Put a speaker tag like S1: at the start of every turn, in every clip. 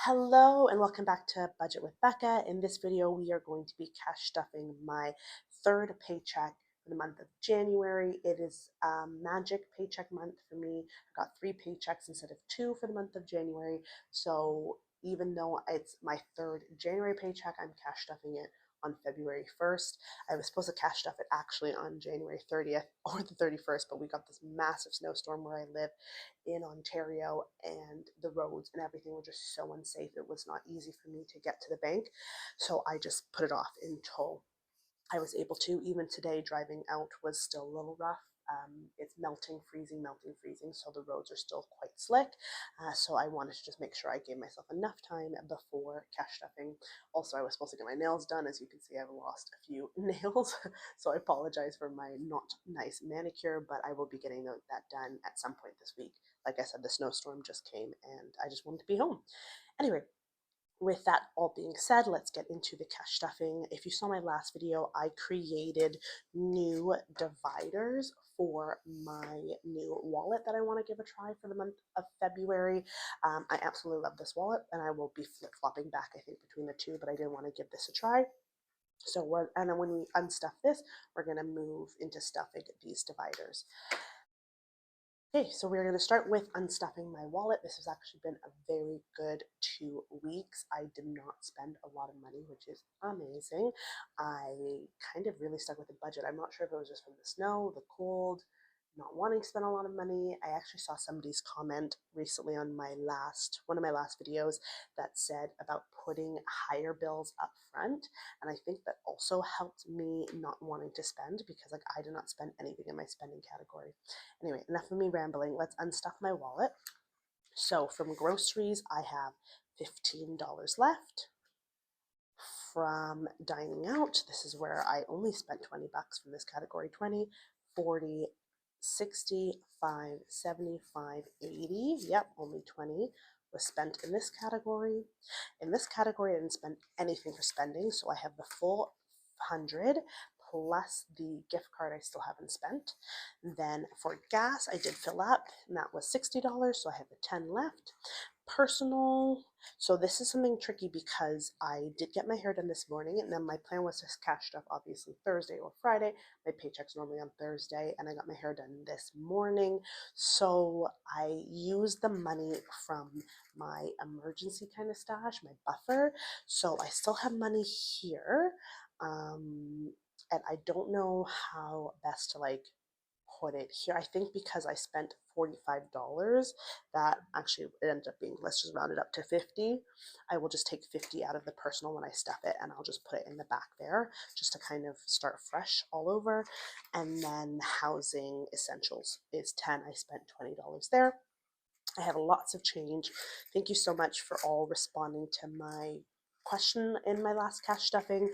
S1: Hello and welcome back to Budget with Becca. In this video, we are going to be cash stuffing my third paycheck for the month of January. It is a magic paycheck month for me. I got 3 paychecks instead of 2 for the month of January. So even though it's my third January paycheck, I'm cash stuffing it on February 1st. I was supposed to cash stuff it actually on January 30th or the 31st, but we got this massive snowstorm where I live in Ontario, and the roads and everything were just so unsafe. It was not easy for me to get to the bank, so I just put it off until I was able to. Even today, driving out was still a little rough. It's melting, freezing, so the roads are still quite slick. So I wanted to just make sure I gave myself enough time before cash stuffing. Also, I was supposed to get my nails done. As you can see, I've lost a few nails, so I apologize for my not nice manicure, but I will be getting that done at some point this week. Like I said, the snowstorm just came, and I just wanted to be home. Anyway, with that all being said, let's get into the cash stuffing. If you saw my last video, I created new dividers for my new wallet that I want to give a try for the month of February. I absolutely love this wallet, and I will be flip-flopping back, I think, between the two, but I did want to give this a try. So and then when we unstuff this, we're going to move into stuffing these dividers. Okay, so we're going to start with unstuffing my wallet. This has actually been a very good 2 weeks. I did not spend a lot of money, which is amazing. I kind of really stuck with the budget. I'm not sure if it was just from the snow, the cold, not wanting to spend a lot of money. I actually saw somebody's comment recently on one of my last videos that said about putting higher bills up front, and I think that also helped me not wanting to spend, because like I did not spend anything in my spending category. Anyway, enough of me rambling. Let's unstuff my wallet. So from groceries, I have $15 left. From dining out, this is where I only spent 20 bucks from this category. 20, 40, 65, 75, 80. Yep, only 20 was spent in this category. In this category, I didn't spend anything for spending, so I have the full 100 plus the gift card I still haven't spent. Then for gas, I did fill up, and that was $60, so I have the 10 left. Personal, so this is something tricky because I did get my hair done this morning, and then my plan was to cash stuff obviously Thursday or Friday. My paycheck's normally on Thursday, and I got my hair done this morning. So I used the money from my emergency kind of stash, my buffer. So I still have money here. And I don't know how best to like put it here. I think because I spent $45, that actually it ended up being, let's just round it up to 50. I will just take 50 out of the personal when I stuff it, and I'll just put it in the back there just to kind of start fresh all over. And then housing essentials is 10. I spent $20 there. I have lots of change. Thank you so much for all responding to my question in my last cash stuffing.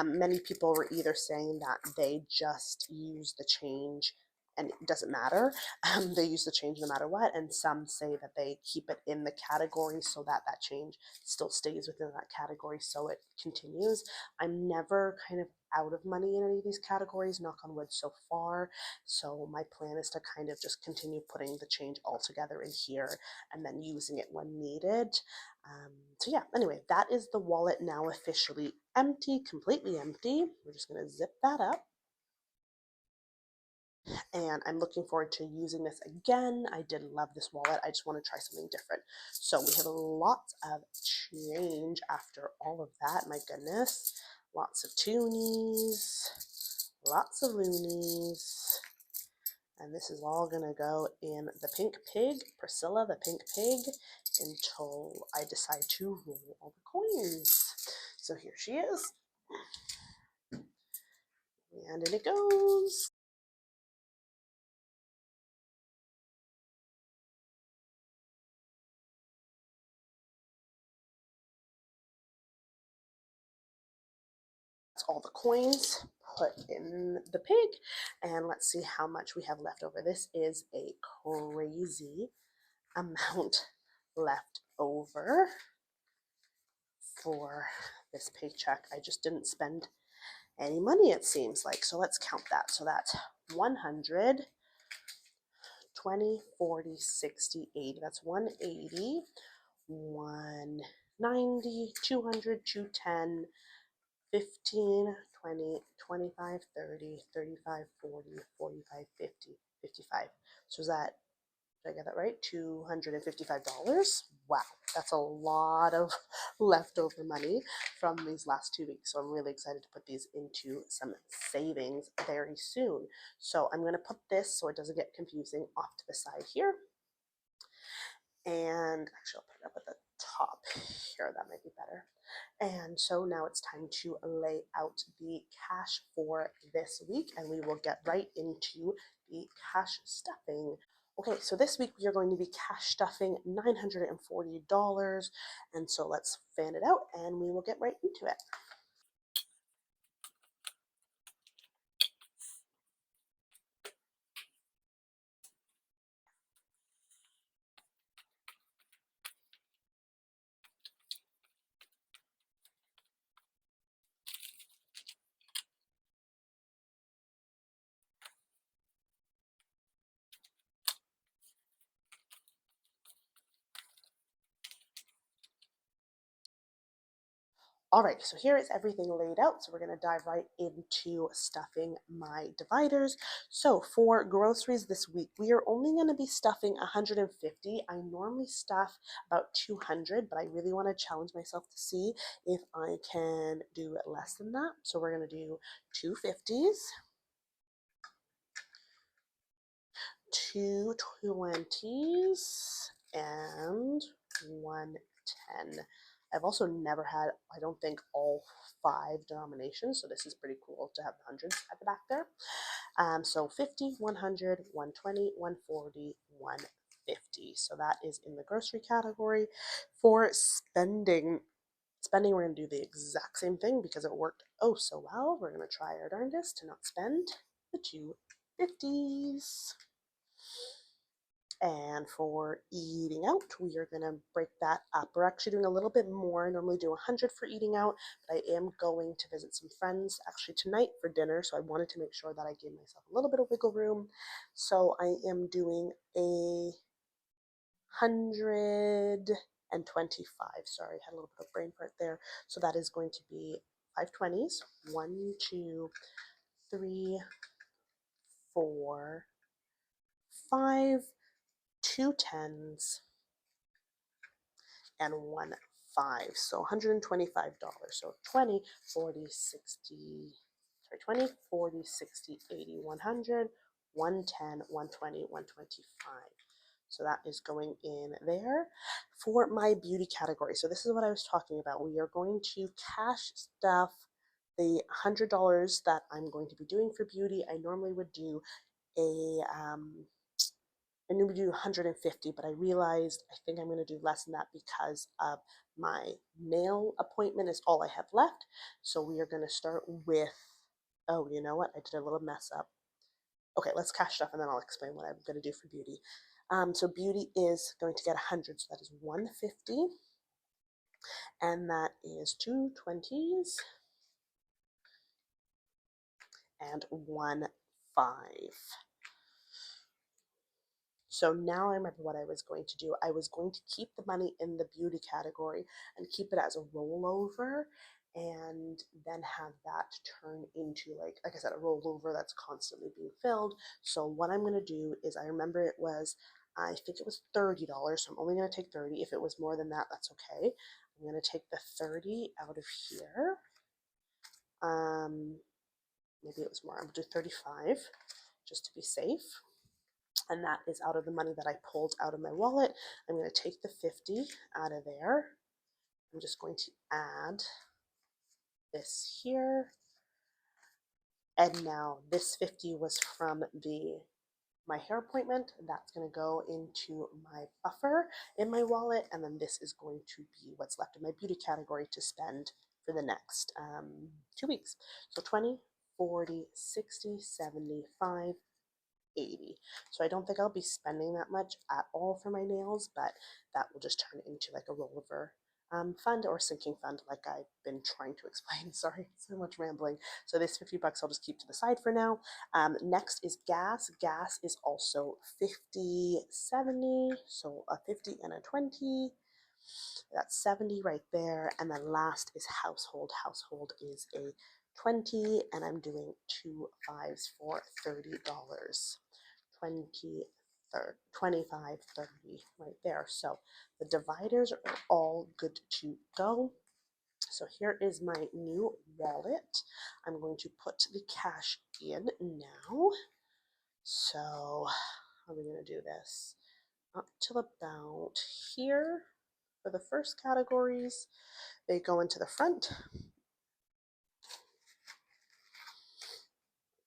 S1: Many people were either saying that they just use the change and it doesn't matter. They use the change no matter what, and some say that they keep it in the category so that that change still stays within that category so it continues. I'm never kind of out of money in any of these categories, knock on wood, so far. So my plan is to kind of just continue putting the change all together in here and then using it when needed. So yeah, anyway, that is the wallet now officially empty, completely empty. We're just going to zip that up. And I'm looking forward to using this again. I did love this wallet. I just want to try something different. So we have a lot of change after all of that. My goodness. Lots of toonies, lots of loonies. And this is all going to go in the pink pig, Priscilla the pink pig, until I decide to roll all the coins. So here she is. And in it goes. That's all the coins put in the pig. And let's see how much we have left over. This is a crazy amount left over for this paycheck. I just didn't spend any money, it seems like. So let's count that. So that's 100, 20, 40, 60, 80. That's 180, 1 90, 200, 210, 15, 20, 25, 30, 35, 40, 45, 50, 55. So is that, did I get that right? $255. Wow, that's a lot of leftover money from these last 2 weeks. So I'm really excited to put these into some savings very soon. So I'm going to put this so it doesn't get confusing off to the side here. And actually, I'll put it up at the top here. That might be better. And so now it's time to lay out the cash for this week, and we will get right into the cash stuffing. Okay, so this week we are going to be cash stuffing $940. And so let's fan it out and we will get right into it. All right, so here is everything laid out. So we're going to dive right into stuffing my dividers. So for groceries this week, we are only going to be stuffing 150. I normally stuff about 200, but I really want to challenge myself to see if I can do less than that. So we're going to do 250s, 220s, and 110. I've also never had, I don't think, all 5 denominations, so this is pretty cool to have the hundreds at the back there. So 50, 100, 120, 140, 150. So that is in the grocery category. For spending, we're going to do the exact same thing because it worked oh so well. We're going to try our darndest to not spend the 250s. And for eating out, we are going to break that up. We're actually doing a little bit more. I normally do 100 for eating out, but I am going to visit some friends actually tonight for dinner, so I wanted to make sure that I gave myself a little bit of wiggle room. So I am doing a 125. Sorry, I had a little bit of brain fart there. So that is going to be 520s. 1, 2, 3, 4, 5, 2 10s, and 1 5. So $125. So 20, 40, 60, sorry, 20, 40, 60, 80, 100, 110, 120, 125. So that is going in there. For my beauty category, so this is what I was talking about. We are going to cash stuff the $100 that I'm going to be doing for beauty. I normally would do a I knew we do 150, but I realized I think I'm going to do less than that because of my nail appointment is all I have left. So we are going to start with, oh, you know what? I did a little mess up. Okay, let's cash stuff and then I'll explain what I'm going to do for beauty. So beauty is going to get 100, so that is 150, and that is 220s and 1 5. So now I remember what I was going to do. I was going to keep the money in the beauty category and keep it as a rollover, and then have that turn into, like I said, a rollover that's constantly being filled. So what I'm going to do is, I remember it was, I think it was $30, so I'm only going to take 30. If it was more than that, that's okay. I'm going to take the 30 out of here. Maybe it was more. I'm going to do 35 just to be safe. And that is out of the money that I pulled out of my wallet. I'm going to take the 50 out of there. I'm just going to add this here. And now this 50 was from my hair appointment. That's going to go into my buffer in my wallet. And then this is going to be what's left in my beauty category to spend for the next 2 weeks. So 20, 40, 60, 75, 80. So I don't think I'll be spending that much at all for my nails, but that will just turn into like a rollover fund or sinking fund, like I've been trying to explain. Sorry, so much rambling. So this 50 bucks I'll just keep to the side for now. Next is gas. Gas is also 50, 70, so a 50 and a 20. That's 70 right there. And then last is household. Household is a 20, and I'm doing 2 5s for $30. 20, 30, 25, 30 right there. So the dividers are all good to go. So here is my new wallet. I'm going to put the cash in now. So how are we going to do this? Up till about here for the first categories. They go into the front.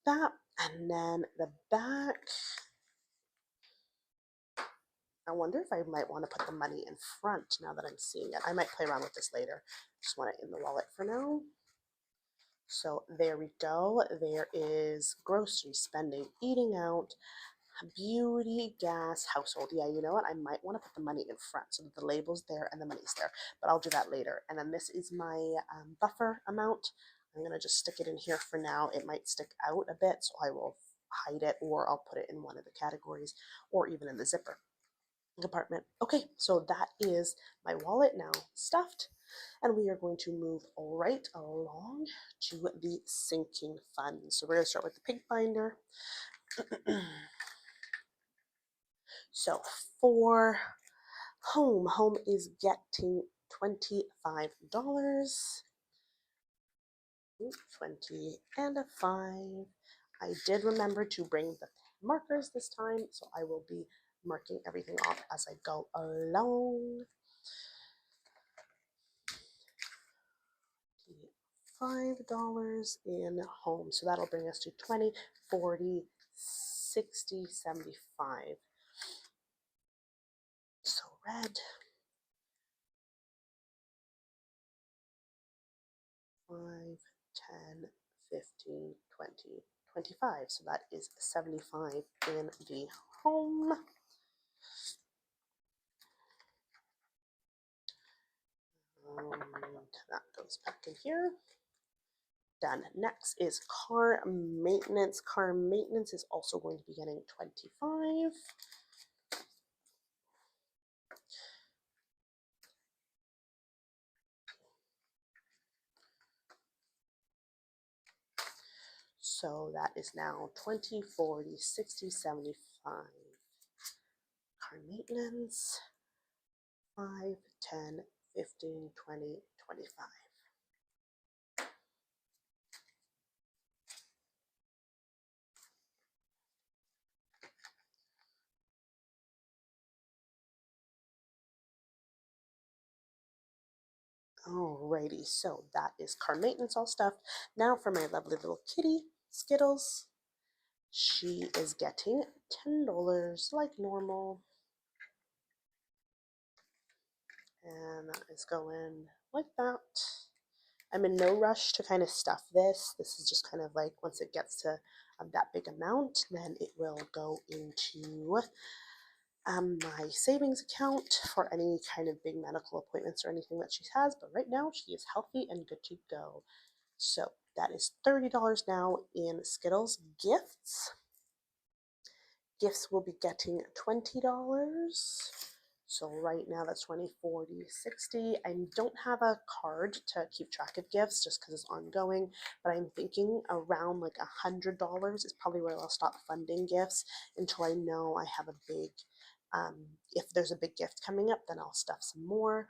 S1: That, and then the back. I wonder if I might want to put the money in front now that I'm seeing it. I might play around with this later. Just want it in the wallet for now. So there we go. There is grocery spending, eating out, beauty, gas, household. Yeah, you know what? I might want to put the money in front so that the label's there and the money's there, but I'll do that later. And then this is my buffer amount. I'm going to just stick it in here for now. It might stick out a bit, so I will hide it, or I'll put it in one of the categories, or even in the zipper compartment. Okay, so that is my wallet now stuffed, and we are going to move right along to the sinking fund. So we're going to start with the pig binder. So for home is getting $25. 20 and a 5. I did remember to bring the markers this time, so I will be marking everything off as I go along. $5 in home, so that'll bring us to 20, 40, 60, 75. So red, 5, 10, 15, 20, 25. So that is 75 in the home. That goes back in here. Done. Next is car maintenance. Car maintenance is also going to be getting 25. So that is now 20, 40, 60, 75. Car maintenance, 5, 10, 15, 20, 25. Alrighty, so that is car maintenance all stuffed. Now for my lovely little kitty, Skittles. She is getting $10 like normal. And that is going like that. I'm in no rush to kind of stuff this. This is just kind of like once it gets to that big amount, then it will go into my savings account for any kind of big medical appointments or anything that she has. But right now she is healthy and good to go. So that is $30 now in Skittles. Gifts will be getting $20. So right now that's 20, 40, 60. I don't have a card to keep track of gifts just because it's ongoing, but I'm thinking around like $100 is probably where I'll stop funding gifts until I know I have a big, if there's a big gift coming up, then I'll stuff some more.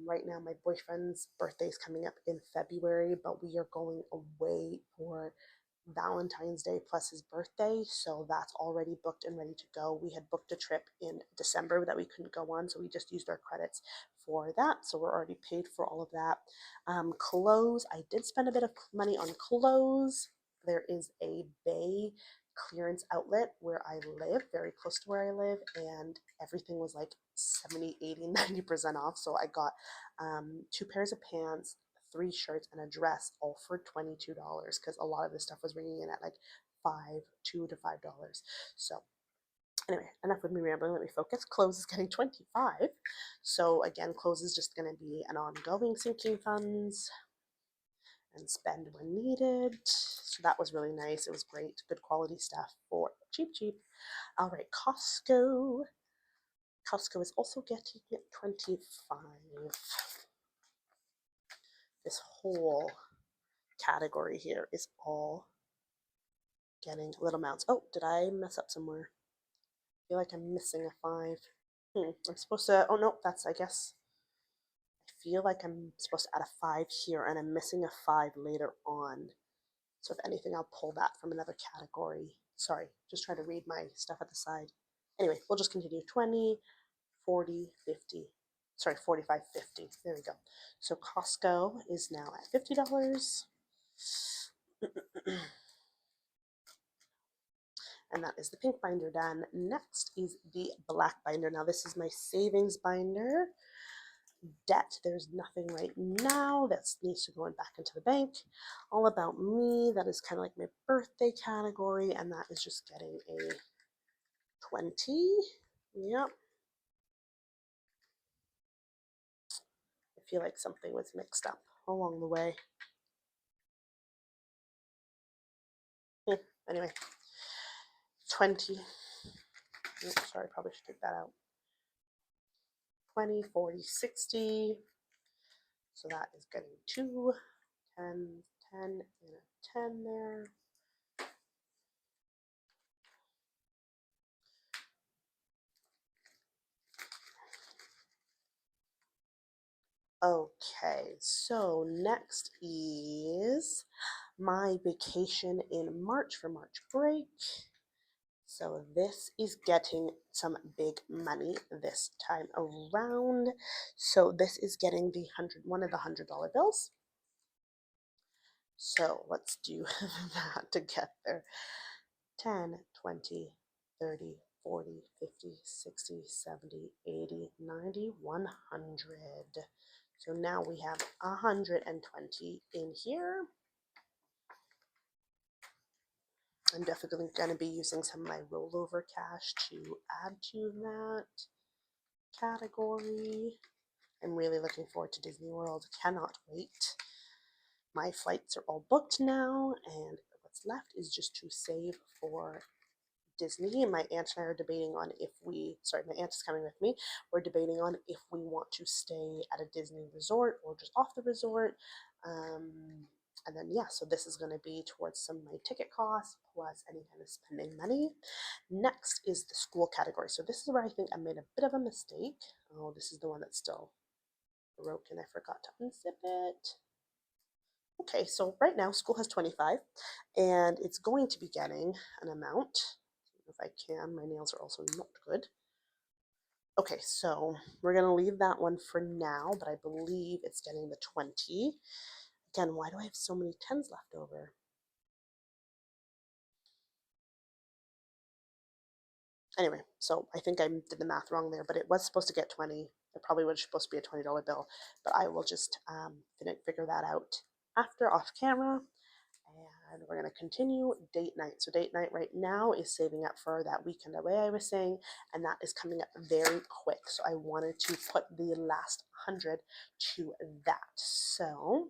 S1: Right now my boyfriend's birthday is coming up in February, but we are going away for Valentine's Day plus his birthday, so that's already booked and ready to go. We had booked a trip in December that we couldn't go on, so we just used our credits for that, so we're already paid for all of that. Clothes, I did spend a bit of money on clothes. There is a Bay clearance outlet where I live, very close to where I live, and everything was like 70, 80, 90% off, so I got 2 pairs of pants, 3 shirts, and a dress, all for $22, because a lot of this stuff was ringing in at like $2 to $5. So anyway, enough with me rambling. Let me focus. Clothes is getting 25. So again, clothes is just going to be an ongoing sinking funds and spend when needed. So that was really nice. It was great, good quality stuff for cheap. All right, Costco. Costco is also getting 25. This whole category here is all getting little amounts. Oh, did I mess up somewhere? I feel like I'm missing a 5. I'm supposed to, oh no, that's, I guess, I feel like I'm supposed to add a 5 here and I'm missing a 5 later on. So if anything, I'll pull that from another category. Sorry, just trying to read my stuff at the side. Anyway, we'll just continue. 20, 40, 50. Sorry, 45, 50. There we go. So Costco is now at $50. And that is the pink binder done. Next is the black binder. Now this is my savings binder. Debt, there's nothing right now that needs to go back into the bank. All about me, that is kind of like my birthday category, and that is just getting a 20. Yep. I feel like something was mixed up along the way. Anyway, 20. Oops, sorry, probably should take that out. 20, 40, 60. So that is getting 2, 10, 10, and a 10 there. Okay, so next is my vacation in March for March break. So this is getting some big money this time around. So this is getting the one of the $100 bills. So let's do that to get there. 10, 20, 30, 40, 50, 60, 70, 80, 90, 100. So now we have 120 in here. I'm definitely going to be using some of my rollover cash to add to that category. I'm really looking forward to Disney World. Cannot wait. My flights are all booked now, and what's left is just to save for Disney. And my aunt and I are debating on if my aunt is coming with me. We're debating on if we want to stay at a Disney resort or just off the resort. And then, yeah, so this is going to be towards some of my ticket costs plus any kind of spending money. Next is the school category. So this is where I think I made a bit of a mistake. Oh, this is the one that's still broken. I forgot to unzip it. Okay, so right now school has 25 and it's going to be getting an amount. If I can, my nails are also not good. Okay, so we're going to leave that one for now, but I believe it's getting the 20. Again, why do I have so many 10s left over? Anyway, so I think I did the math wrong there, but it was supposed to get 20. It probably was supposed to be a $20 bill, but I will just figure that out after off camera. And we're going to continue date night. So date night right now is saving up for that weekend away I was saying, and that is coming up very quick. So I wanted to put the last 100 to that. So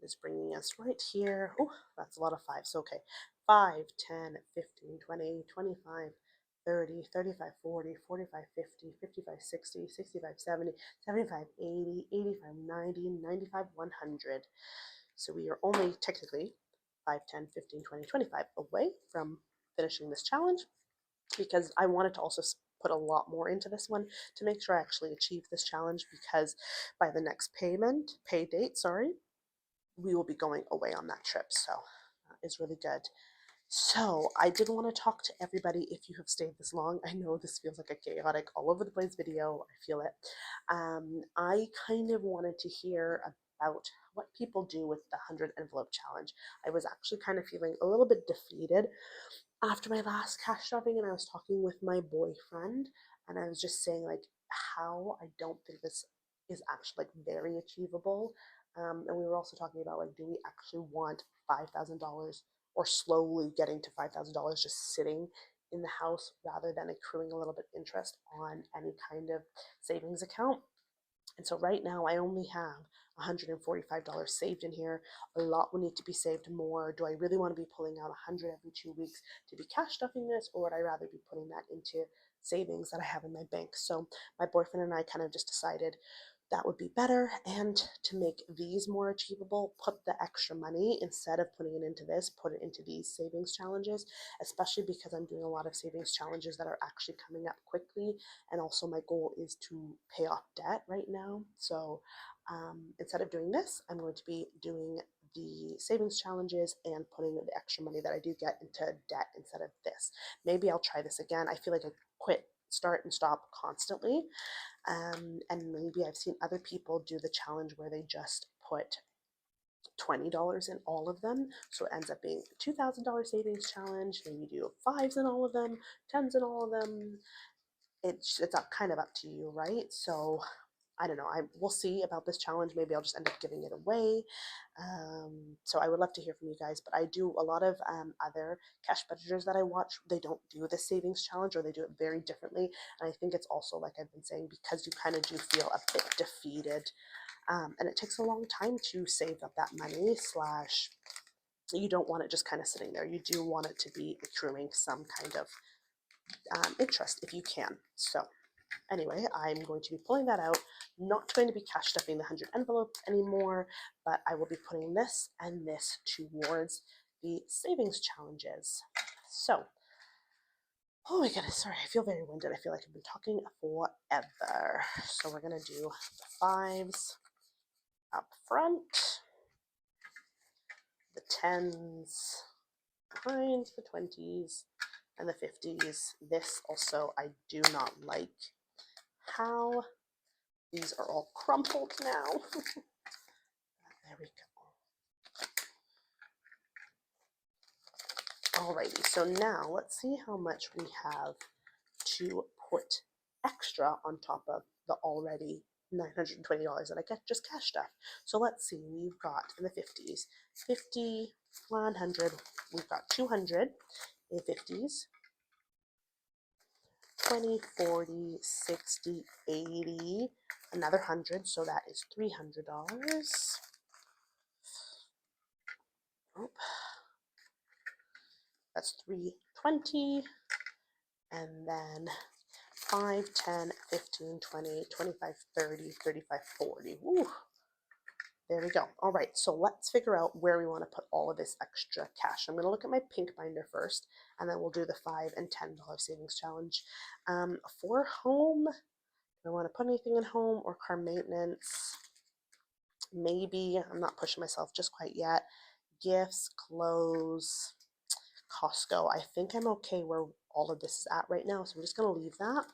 S1: it is bringing us right here. Oh, that's a lot of 5s. So, okay. 5, 10, 15, 20, 25, 30, 35, 40, 45, 50, 55, 60, 65, 70, 75, 80, 85, 90, 95, 100. So we are only technically 5, 10, 15, 20, 25 away from finishing this challenge because I wanted to also put a lot more into this one to make sure I actually achieve this challenge because by the next pay date, we will be going away on that trip. So it's really good. So I did want to talk to everybody if you have stayed this long. I know this feels like a chaotic all over the place video. I feel it. I kind of wanted to hear about what people do with the 100 envelope challenge. I was actually kind of feeling a little bit defeated after my last cash shopping, and I was talking with my boyfriend and I was just saying like how I don't think this is actually like very achievable. And we were also talking about like, do we actually want $5,000 or slowly getting to $5,000 just sitting in the house rather than accruing a little bit interest on any kind of savings account? And so right now I only have $145 saved in here. A lot will need to be saved more. Do I really want to be pulling out 100 every 2 weeks to be cash stuffing this, or would I rather be putting that into savings that I have in my bank. So my boyfriend and I kind of just decided that would be better, and to make these more achievable, put the extra money, instead of putting it into this, put it into these savings challenges, especially because I'm doing a lot of savings challenges that are actually coming up quickly, and also my goal is to pay off debt right now. So instead of doing this, I'm going to be doing the savings challenges and putting the extra money that I do get into debt instead of this. Maybe I'll try this again. I feel like I quit, start and stop constantly. And maybe I've seen other people do the challenge where they just put $20 in all of them. So it ends up being a $2,000 savings challenge. Then you do fives in all of them, tens in all of them. It's up, kind of up to you, right? So I don't know. We'll see about this challenge. Maybe I'll just end up giving it away. So I would love to hear from you guys. But I do a lot of other cash budgeters that I watch. They don't do the savings challenge, or they do it very differently. And I think it's also, like I've been saying, because you kind of do feel a bit defeated. And it takes a long time to save up that money, slash you don't want it just kind of sitting there. You do want it to be accruing some kind of interest if you can. So anyway, I'm going to be pulling that out, not going to be cash stuffing the 100 envelope anymore, but I will be putting this and this towards the savings challenges. So, oh my goodness, sorry, I feel very winded. I feel like I've been talking forever. So we're going to do the fives up front, the tens behind, the 20s, and the 50s. This also, I do not like how these are all crumpled now. There we go. Alrighty, so now let's see how much we have to put extra on top of the already $920 that I get just cash stuff. So let's see, we've got in the 50s, 50, 100, we've got 200 in 50s, 20, 40, 60, 80, another 100, so that is $300. Oh, that's 320, and then 5, 10, 15, 20, 25, 30, 35, 40. Woo. There we go. All right, so let's figure out where we want to put all of this extra cash. I'm going to look at my pink binder first, and then we'll do the $5 and $10 savings challenge. For home, do I want to put anything in home or car maintenance? Maybe. I'm not pushing myself just quite yet. Gifts, clothes, Costco. I think I'm okay where all of this is at right now, so I'm just going to leave that,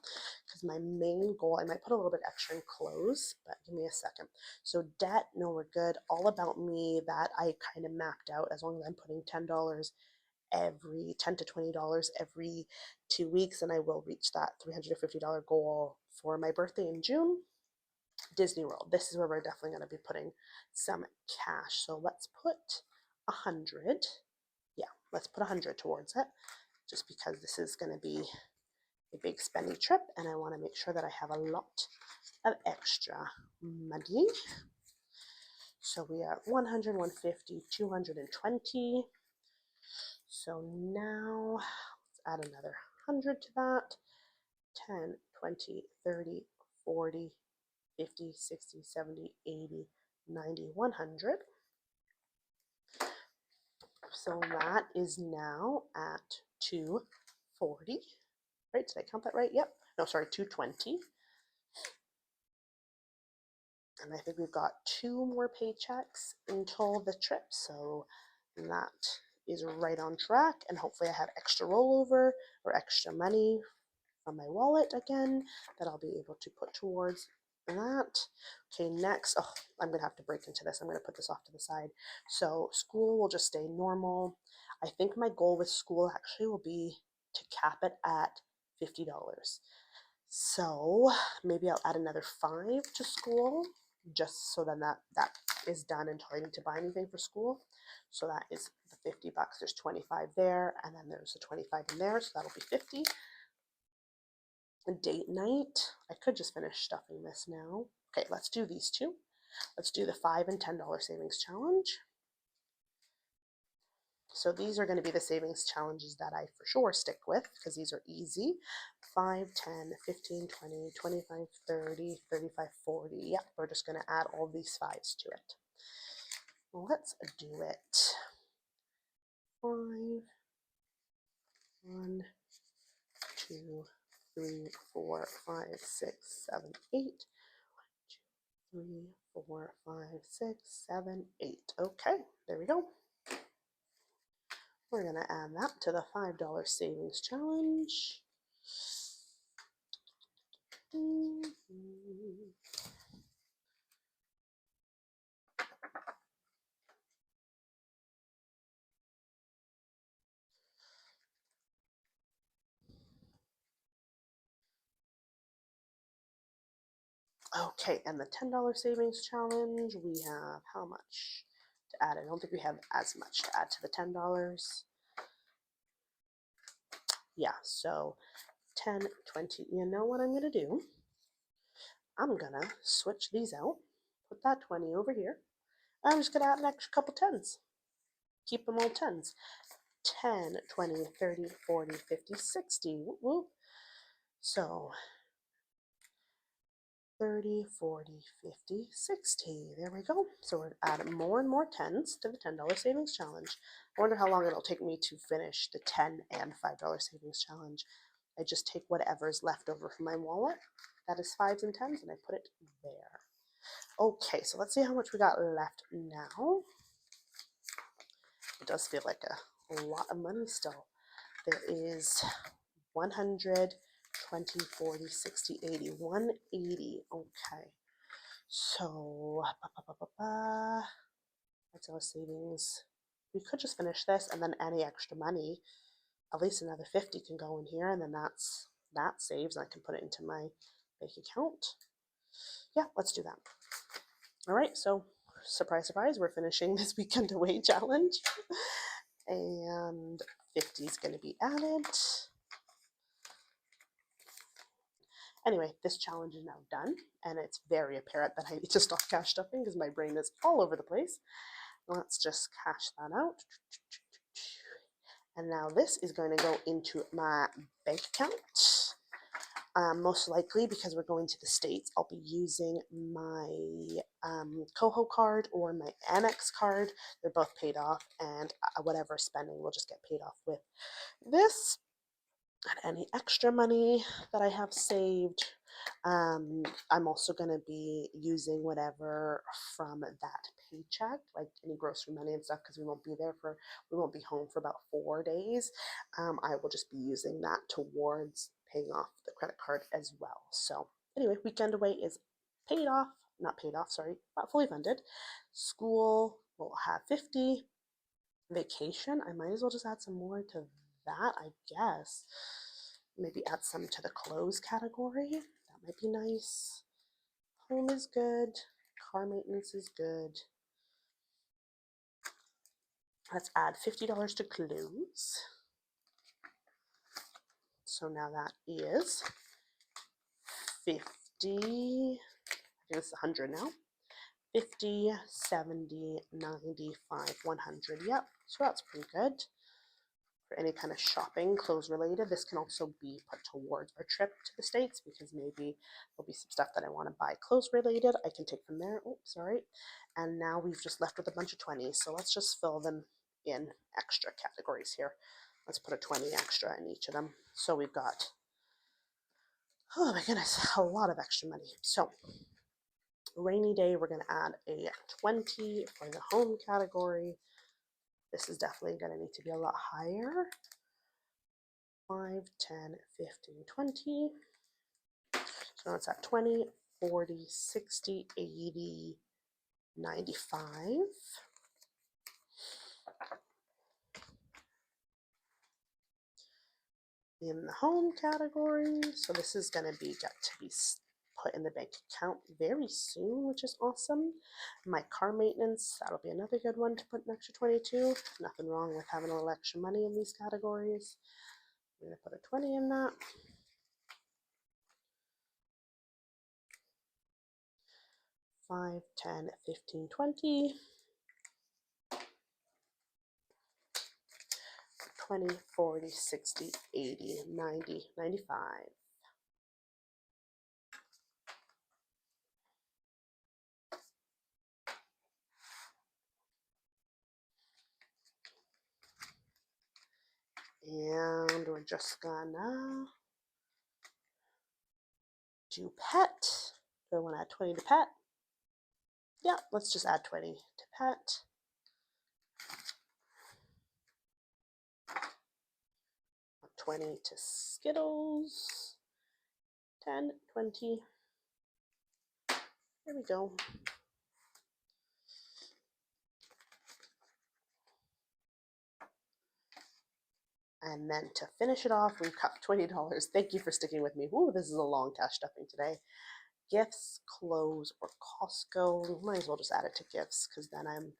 S1: because my main goal, I might put a little bit extra in clothes, but give me a second. So debt, no, we're good. All About Me, that I kind of mapped out, as long as I'm putting $10 every, $10 to $20 every 2 weeks, and I will reach that $350 goal for my birthday in June. Disney World, this is where we're definitely going to be putting some cash. So let's put 100. Yeah, let's put 100 towards it, just because this is going to be a big spendy trip, and I want to make sure that I have a lot of extra money. So we are 100, 150, 220. So now let's add another 100 to that. 10, 20, 30, 40, 50, 60, 70, 80, 90, 100. So that is now at 240. Right, did I count that right? Yep. No, sorry, 220. And I think we've got 2 more paychecks until the trip, so that is right on track. And hopefully I have extra rollover or extra money from my wallet again that I'll be able to put towards that. Okay, next, oh, I'm gonna have to break into this. I'm gonna put this off to the side. So school will just stay normal. I think my goal with school actually will be to cap it at $50. So maybe I'll add another 5 to school, just so then that is done until I need to buy anything for school. So that is the $50. There's 25 there, and then there's a 25 in there, so that'll be 50. A date night, I could just finish stuffing this now. Okay, let's do these two. Let's do the $5 and $10 savings challenge. So these are going to be the savings challenges that I for sure stick with because these are easy. 5, 10, 15, 20, 25, 30, 35, 40. Yep, we're just going to add all these 5s to it. Let's do it. 5, 1, 2, 3, 4, 5, 6, 7, 8. 1, 2, 3, 4, 5, 6, 7, 8. Okay, there we go. We're going to add that to the $5 savings challenge. Okay, and the $10 savings challenge, we have how much to add? I don't think we have as much to add to the $10. Yeah, so 10, 20. You know what I'm going to do? I'm going to switch these out, put that 20 over here. I'm just going to add an extra couple 10s. Keep them all 10s. 10, 20, 30, 40, 50, 60. Whoop, whoop. So 30, 40, 50, 60. There we go. So we're adding more and more 10s to the $10 savings challenge. I wonder how long it'll take me to finish the $10 and $5 savings challenge. I just take whatever's left over from my wallet, that is 5s and 10s, and I put it there. Okay, so let's see how much we got left now. It does feel like a lot of money still. There is 100, 20, 40, 60, 80, 180. Okay. So, that's our savings. We could just finish this and then any extra money, at least another 50 can go in here, and then that saves and I can put it into my bank account. Yeah, let's do that. All right, so surprise, surprise, we're finishing this weekend away challenge. And 50 is going to be added. Anyway, this challenge is now done, and it's very apparent that I need to stop cash stuffing because my brain is all over the place. Let's just cash that out. And now this is going to go into my bank account. Most likely, because we're going to the States, I'll be using my Coho card or my Amex card. They're both paid off, and whatever spending will just get paid off with this. And any extra money that I have saved, I'm also going to be using whatever from that paycheck, like any grocery money and stuff, because we won't be home for about 4 days. I will just be using that towards paying off the credit card as well. So anyway, weekend away is paid off, not paid off, sorry, not fully funded. School will have 50. Vacation, I might as well just add some more to that, I guess. Maybe add some to the clothes category. That might be nice. Home is good. Car maintenance is good. Let's add $50 to clothes. So now that is 50. I think it's 100 now. 50, 70, 95, 100. Yep, so that's pretty good. For any kind of shopping, clothes related. This can also be put towards our trip to the States because maybe there'll be some stuff that I want to buy clothes related. I can take from there. Oh, sorry. And now we've just left with a bunch of 20s. So let's just fill them in extra categories here. Let's put a 20 extra in each of them. So we've got, oh my goodness, a lot of extra money. So rainy day, we're going to add a 20 for the home category. This is definitely going to need to be a lot higher. 5, 10, 15, 20. So now it's at 20, 40, 60, 80, 95. In the home category, so this is going to be put in the bank account very soon, which is awesome. My car maintenance, that'll be another good one to put an extra 22. Nothing wrong with having a little extra money in these categories. I'm going to put a 20 in that. 5, 10, 15, 20. 20, 40, 60, 80, 90, 95. And we're just gonna do pet. Do I want to add 20 to pet? Yeah, let's just add 20 to pet. 20 to Skittles. 10, 20. There we go. And then to finish it off, we've got $20. Thank you for sticking with me. Ooh, this is a long cash stuffing today. Gifts, clothes, or Costco. Might as well just add it to gifts because then I'm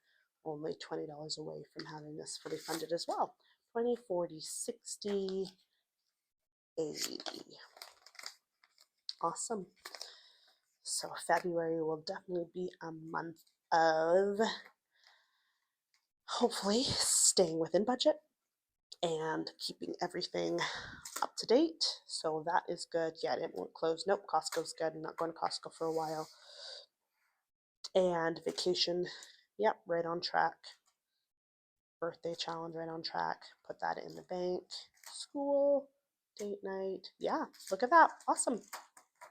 S1: only $20 away from having this fully funded as well. 20, 40, 60, 80. Awesome. So February will definitely be a month of hopefully staying within budget and keeping everything up to date. So that is good. Yeah, it won't close. Nope, Costco's good. I'm not going to Costco for a while. And vacation, yep, right on track. Birthday challenge, right on track. Put that in the bank. School, date night. Yeah, look at that. Awesome.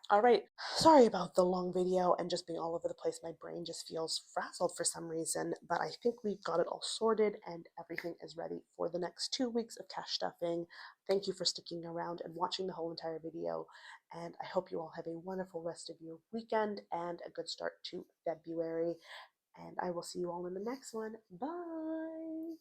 S1: All right, sorry about the long video and just being all over the place. My brain just feels frazzled for some reason, but I think we've got it all sorted and everything is ready for the next 2 weeks of cash stuffing. Thank you for sticking around and watching the whole entire video, and I hope you all have a wonderful rest of your weekend and a good start to February, and I will see you all in the next one. Bye!